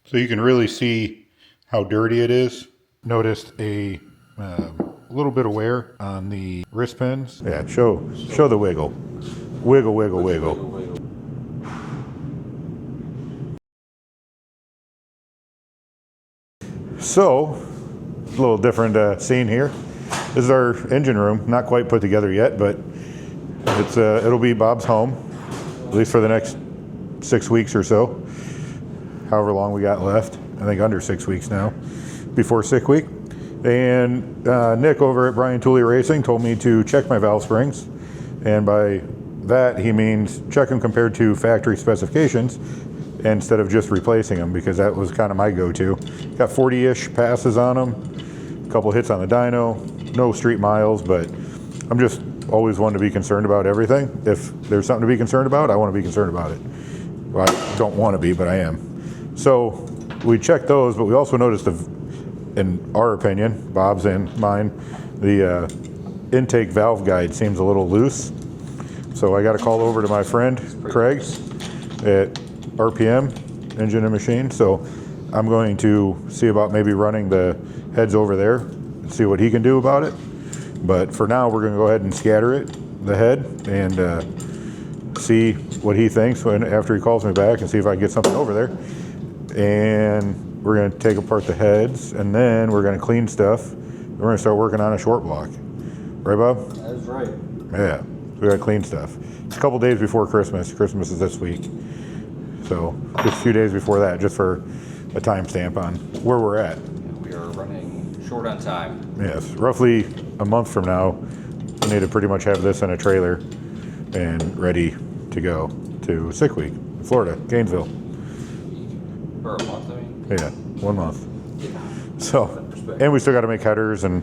So you can really see how dirty it is. Noticed a little bit of wear on the wrist pins. Yeah, show the wiggle. Wiggle, wiggle, wiggle. So, a little different scene here. This is our engine room. Not quite put together yet, but it'll be Bob's home, at least for the next 6 weeks or so. However long we got left. I think under 6 weeks now, before sick week. And Nick over at Brian Tooley Racing told me to check my valve springs. And by that, he means check them compared to factory specifications instead of just replacing them, because that was kind of my go-to. Got 40-ish passes on them, a couple hits on the dyno, no street miles, but I'm just always one to be concerned about everything. If there's something to be concerned about, I want to be concerned about it. Well, I don't want to be, but I am. So we checked those, but we also noticed, in our opinion, Bob's and mine, the intake valve guide seems a little loose. So I got a call over to my friend Craig at RPM Engine and Machine. So I'm going to see about maybe running the heads over there and see what he can do about it. But for now, we're going to go ahead and scatter it, the head, and see what he thinks after he calls me back, and see if I can get something over there. And we're going to take apart the heads, and then we're going to clean stuff. We're going to start working on a short block. Right, Bob? That's right. Yeah, we got to clean stuff. It's a couple days before Christmas. Christmas is this week. So just a few days before that, just for a timestamp on where we're at. We are running short on time. Yes, roughly a month from now, we need to pretty much have this in a trailer and ready to go to sick week in Florida, Gainesville. For a month, I mean? Yeah, 1 month. Yeah. So, and we still got to make headers, and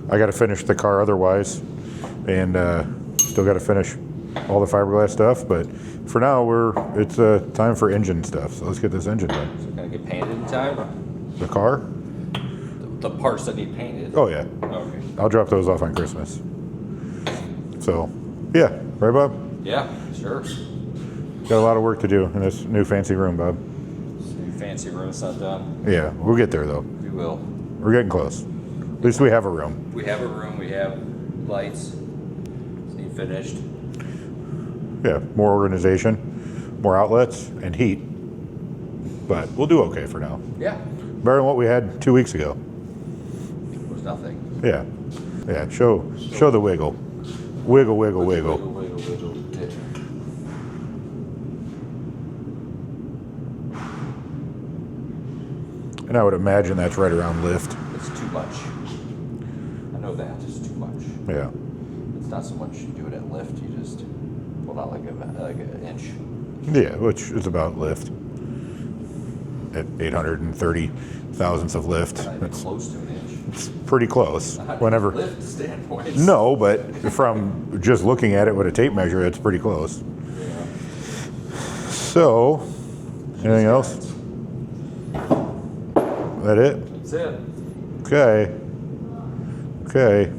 I got to finish the car otherwise, and still got to finish all the fiberglass stuff. But for now, it's time for engine stuff. So let's get this engine done. So can I get painted in time? The car? The parts that need painted? Oh yeah. Okay. I'll drop those off on Christmas. So, yeah, right, Bob? Yeah, sure. Got a lot of work to do in this new fancy room, Bob. This new fancy room's not done. Yeah, we'll get there though. We will. We're getting close. At least we have a room. We have a room. We have lights. It's need finished. Yeah, more organization, more outlets, and heat. But we'll do okay for now. Yeah. Better than what we had 2 weeks ago. It was nothing. Yeah. Yeah, show the wiggle. Wiggle, wiggle, wiggle. Wiggle, wiggle. Yeah. And I would imagine that's right around lift. It's too much. I know that. It's too much. Yeah. It's not so much you do it at lift. You just pull out like an inch. Yeah, which is about lift. At 830 thousandths of lift. Not even That's close to an inch. it's pretty close. Not Whenever. lift standpoint. No, but from just looking at it with a tape measure, it's pretty close. Yeah. So, anything else? That it? That's it. Okay. Okay.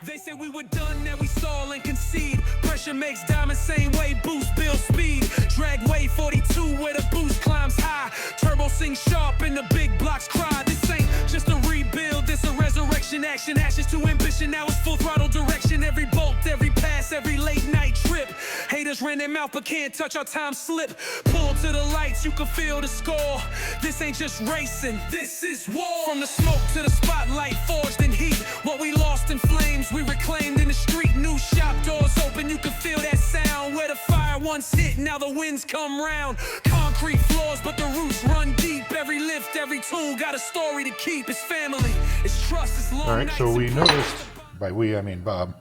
They said we were done, now we stall and concede. Pressure makes diamonds same way, boost build speed. Drag wave 42 where the boost climbs high. Turbo sings sharp and the big blocks cry. This ain't just a rebuild, this a resurrection action. Ashes to ambition, now it's full throttle direction. Every bolt, every pass, every late night trip. Haters ran their mouth but can't touch our time slip. Pull to the lights, you can feel the score. This ain't just racing, this is war. From the smoke to the spotlight, forged in heat. What we lost in flames, we reclaimed in the street. New shop doors open, you can feel that sound. Where the fire once hit, now the winds come round. Concrete floors, but the roots run deep. Every lift, every tool got a story to keep. It's family, it's trust, it's long. All right, so we noticed, by we I mean Bob,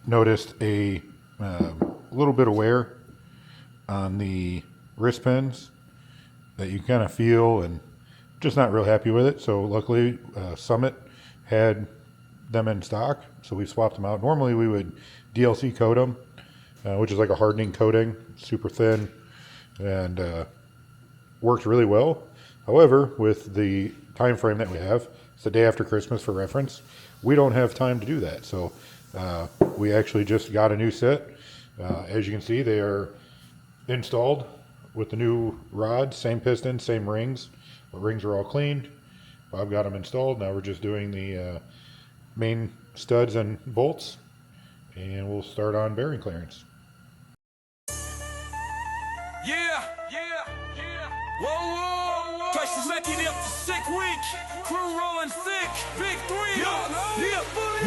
noticed a little bit of wear on the wrist pins that you kind of feel, and just not real happy with it. So luckily Summit had them in stock, so we swapped them out. Normally we would DLC coat them, which is like a hardening coating, super thin, and worked really well. However, with the time frame that we have, it's the day after Christmas for reference, we don't have time to do that. So we actually just got a new set, As you can see, they are installed with the new rods, same pistons, same rings. The rings are all cleaned. Bob got them installed. Now we're just doing the main studs and bolts, and we'll start on bearing clearance. Yeah, yeah, yeah. Whoa, whoa, whoa. Prices making up to 6 week. Crew rolling thick. Big 3.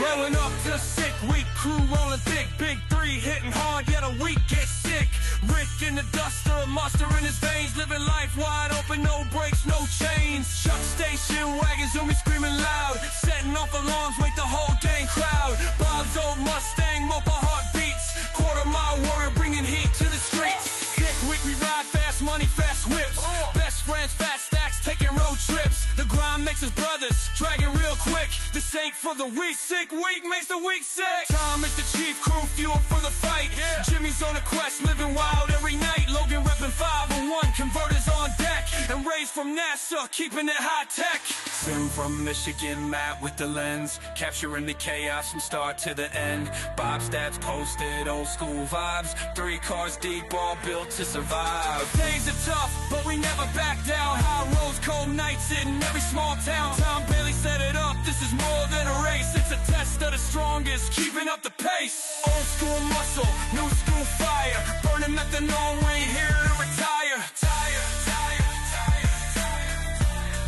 Rolling up to 6 week. Crew rolling thick. Big 3 hitting hard. Yet a week get sick. Rick in the duster, a monster in his veins. Living life wide open, no brakes, no chains. Chuck station wagon, zooming, screaming loud. Setting off alarms, wake the whole dang crowd. Bob's old Mustang, mopa heartbeats. Quarter-mile warrior, bringing heat to the streets. We ride fast, money fast whips. Best friends, fast stacks, taking road trips. The grind makes us brothers, dragging real quick. This ain't for the weak, sick weak makes the weak sick. Tom is the chief, crew fuel for the fight. Jimmy's on a quest, living wild every night. Logan repping 501, converters on deck. And raised from NASA, keeping it high tech. Sim from Michigan, Matt with the lens. Capturing the chaos from start to the end. Bob stats posted, old school vibes. 3 cars deep, all built to survive. Days are tough, but we never back down. High roads, cold nights in every small town. Tom Bailey set it up, this is more than a race. It's a test of the strongest, keeping up the pace. Old school muscle, new school fire. Burning methanol, we ain't here to retire. Tire, tire, tire, tire, tire.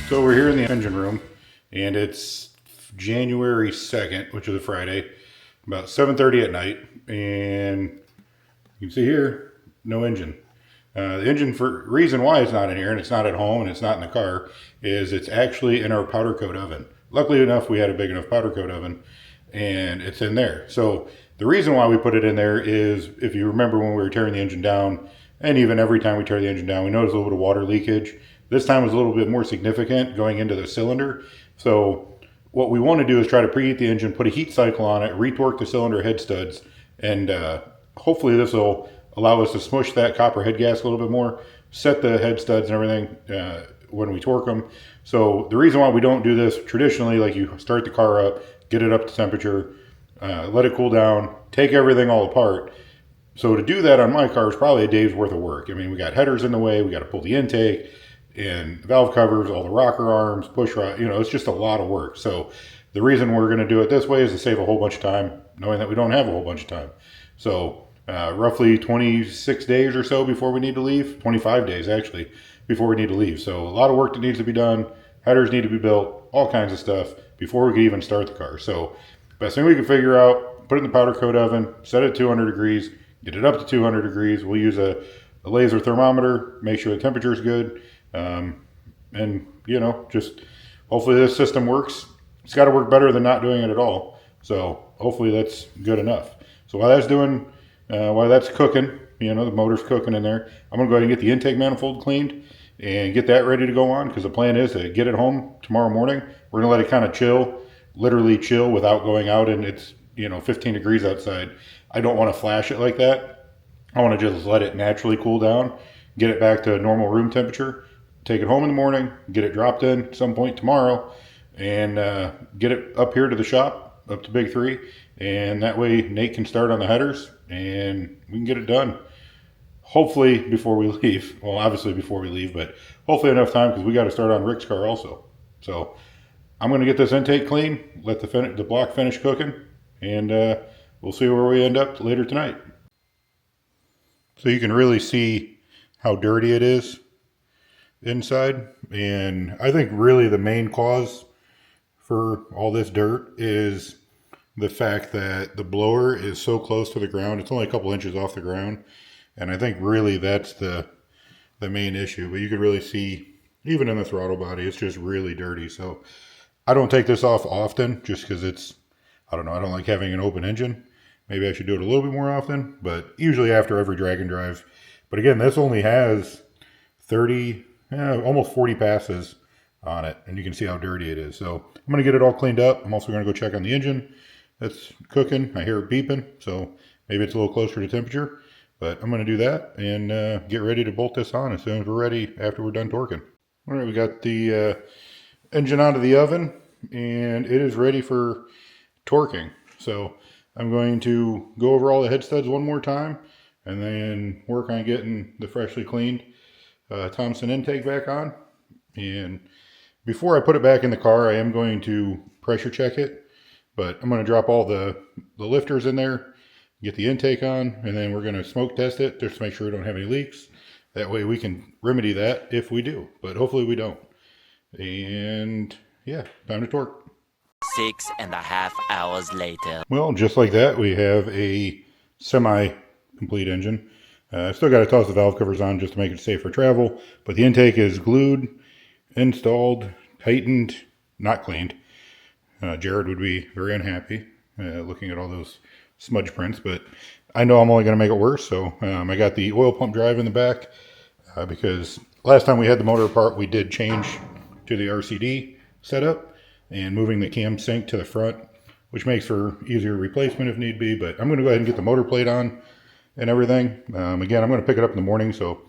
So we're here in the engine room, and it's January 2nd, which is a Friday, about 7:30 at night, and you can see here, no engine. The engine, for reason why it's not in here, and it's not at home, and it's not in the car, is it's actually in our powder coat oven. Luckily enough, we had a big enough powder coat oven, and it's in there. So the reason why we put it in there is, if you remember when we were tearing the engine down, and even every time we tear the engine down, we notice a little bit of water leakage. This time was a little bit more significant going into the cylinder. So what we want to do is try to preheat the engine, put a heat cycle on it, retorque the cylinder head studs, and hopefully this will allow us to smush that copper head gasket a little bit more, set the head studs and everything when we torque them. So the reason why we don't do this traditionally, like you start the car up, get it up to temperature, let it cool down, take everything all apart. So to do that on my car is probably a day's worth of work. I mean, we got headers in the way, we got to pull the intake, and valve covers, all the rocker arms, push rod, you know, it's just a lot of work. So the reason we're going to do it this way is to save a whole bunch of time, knowing that we don't have a whole bunch of time. So roughly 26 days or so before we need to leave, 25 days actually, before we need to leave. So a lot of work that needs to be done, headers need to be built, all kinds of stuff before we can even start the car. So best thing we can figure out, put it in the powder coat oven, set it at 200 degrees, get it up to 200 degrees. We'll use a laser thermometer, make sure the temperature is good. And you know, just hopefully this system works. It's got to work better than not doing it at all. So hopefully that's good enough. So while that's cooking, you know, the motor's cooking in there, I'm gonna go ahead and get the intake manifold cleaned and get that ready to go on, because the plan is to get it home tomorrow morning. We're gonna let it kind of chill, literally chill, without going out and it's, you know, 15 degrees outside. I don't want to flash it like that. I want to just let it naturally cool down, get it back to normal room temperature, take it home in the morning, get it dropped in at some point tomorrow, and get it up here to the shop, up to Big 3, and that way Nate can start on the headers and we can get it done. Hopefully before we leave. Well, obviously before we leave, but hopefully enough time, because we got to start on Rick's car also. So I'm going to get this intake clean, let the block finish cooking, and we'll see where we end up later tonight. So you can really see how dirty it is. inside. And I think really the main cause for all this dirt is the fact that the blower is so close to the ground. It's only a couple inches off the ground. And I think really that's the main issue. But you can really see, even in the throttle body, it's just really dirty. So I don't take this off often just because it's, I don't know, I don't like having an open engine. Maybe I should do it a little bit more often, but usually after every drag and drive. But again, this only has 30, almost 40 passes on it, and you can see how dirty it is. So I'm going to get it all cleaned up. I'm also going to go check on the engine. It's cooking. I hear it beeping, so maybe it's a little closer to temperature. But I'm going to do that and get ready to bolt this on as soon as we're ready after we're done torquing. All right, we got the engine out of the oven, and it is ready for torquing. So I'm going to go over all the head studs one more time and then work on getting the freshly cleaned Thompson intake back on. And before I put it back in the car, I am going to pressure check it, but I'm going to drop all the lifters in there, get the intake on, and then we're going to smoke test it just to make sure we don't have any leaks. That way we can remedy that if we do, but hopefully we don't. And yeah, time to torque. 6.5 hours later. Well, just like that, we have a semi-complete engine. Still got to toss the valve covers on just to make it safe for travel, but the intake is glued, installed, tightened, not cleaned. Jared would be very unhappy looking at all those smudge prints, but I know I'm only going to make it worse, so I got the oil pump drive in the back because last time we had the motor apart, we did change to the RCD setup and moving the cam sync to the front, which makes for easier replacement if need be. But I'm going to go ahead and get the motor plate on and everything. Again, I'm going to pick it up in the morning, so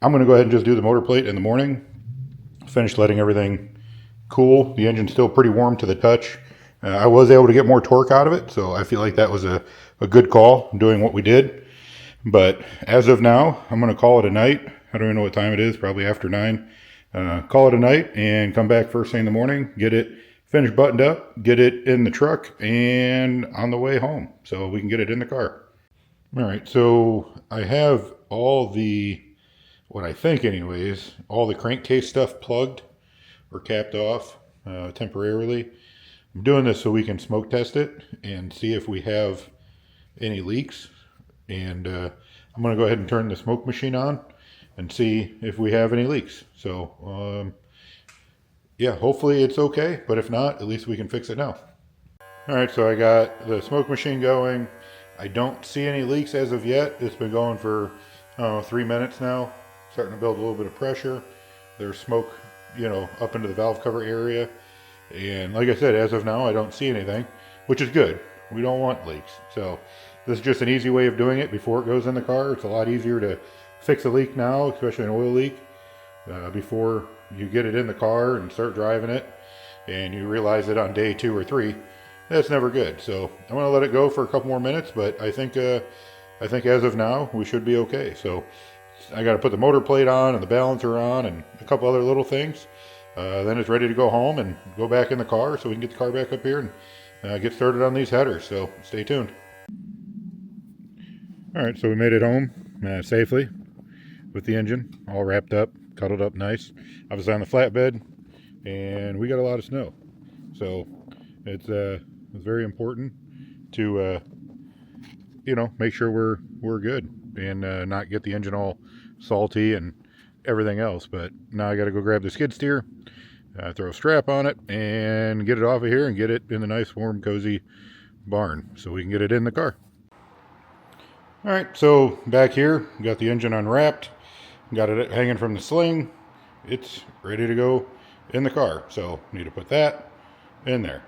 I'm going to go ahead and just do the motor plate in the morning, finish letting everything cool. The engine's still pretty warm to the touch. I was able to get more torque out of it, so I feel like that was a good call doing what we did. But as of now, I'm going to call it a night. I don't even know what time it is, probably after 9. Call it a night and come back first thing in the morning, get it finished buttoned up, get it in the truck and on the way home so we can get it in the car. All right, so I have all the, what I think anyways, all the crankcase stuff plugged or capped off temporarily. I'm doing this so we can smoke test it and see if we have any leaks. And I'm going to go ahead and turn the smoke machine on and see if we have any leaks. So yeah, hopefully it's okay, but if not, at least we can fix it now. All right, so I got the smoke machine going. I don't see any leaks as of yet. It's been going for 3 minutes now, starting to build a little bit of pressure. There's smoke, up into the valve cover area. And like I said, as of now, I don't see anything, which is good. We don't want leaks. So this is just an easy way of doing it before it goes in the car. It's a lot easier to fix a leak now, especially an oil leak, before you get it in the car and start driving it and you realize it on day 2 or 3. That's never good. So I'm going to let it go for a couple more minutes, but I think as of now we should be okay. So I got to put the motor plate on and the balancer on and a couple other little things. Then it's ready to go home and go back in the car so we can get the car back up here and get started on these headers. So stay tuned. All right, so we made it home safely with the engine all wrapped up, cuddled up nice. I was on the flatbed and we got a lot of snow. So it's very important to make sure we're good and not get the engine all salty and everything else. But now I got to go grab the skid steer, throw a strap on it and get it off of here and get it in the nice warm cozy barn so we can get it in the car. All right, so back here, got the engine unwrapped, got it hanging from the sling. It's ready to go in the car. So need to put that in there.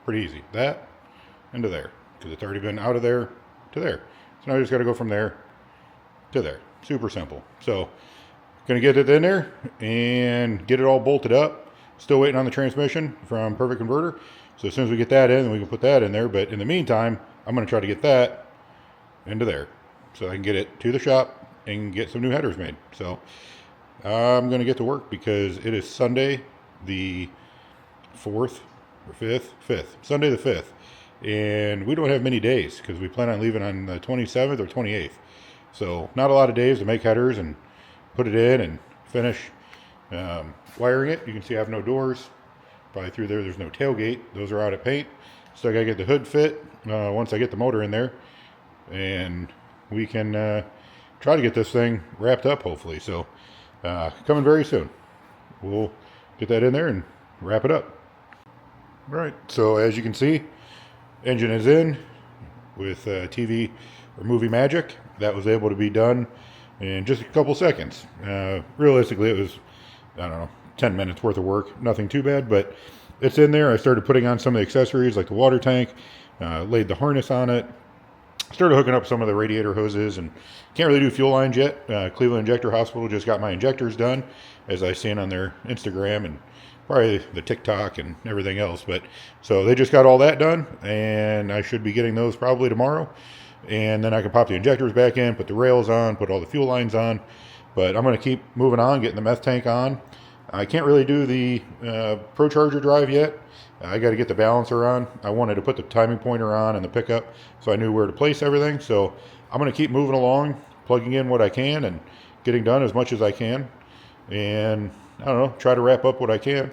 Pretty easy. That into there because it's already been out of there to there. So now I just got to go from there to there. Super simple. So gonna get it in there and get it all bolted up. Still waiting on the transmission from Perfect Converter. So as soon as we get that in, we can put that in there. But in the meantime, I'm gonna try to get that into there so I can get it to the shop and get some new headers made. So I'm gonna get to work because it is Sunday the 4th or 5th, Sunday the 5th. And we don't have many days because we plan on leaving on the 27th or 28th. So not a lot of days to make headers and put it in and finish Wiring it, you can see I have no doors. Probably through there, there's no tailgate. Those are out of paint. So I gotta get the hood fit once I get the motor in there. And we can try to get this thing wrapped up, hopefully. So coming very soon. We'll get that in there and wrap it up. All right, so as you can see, engine is in with TV or movie magic. That was able to be done in just a couple seconds. Realistically, it was, I don't know, 10 minutes worth of work. Nothing too bad, but it's in there. I started putting on some of the accessories like the water tank, laid the harness on it, started hooking up some of the radiator hoses, and can't really do fuel lines yet. Cleveland Injector Hospital just got my injectors done, as I seen on their Instagram and probably the TikTok and everything else. But so they just got all that done, and I should be getting those probably tomorrow. And then I can pop the injectors back in, put the rails on, put all the fuel lines on. But I'm going to keep moving on, getting the meth tank on. I can't really do the Pro Charger drive yet. I got to get the balancer on. I wanted to put the timing pointer on and the pickup so I knew where to place everything. So I'm going to keep moving along, plugging in what I can and getting done as much as I can. And I don't know, try to wrap up what I can.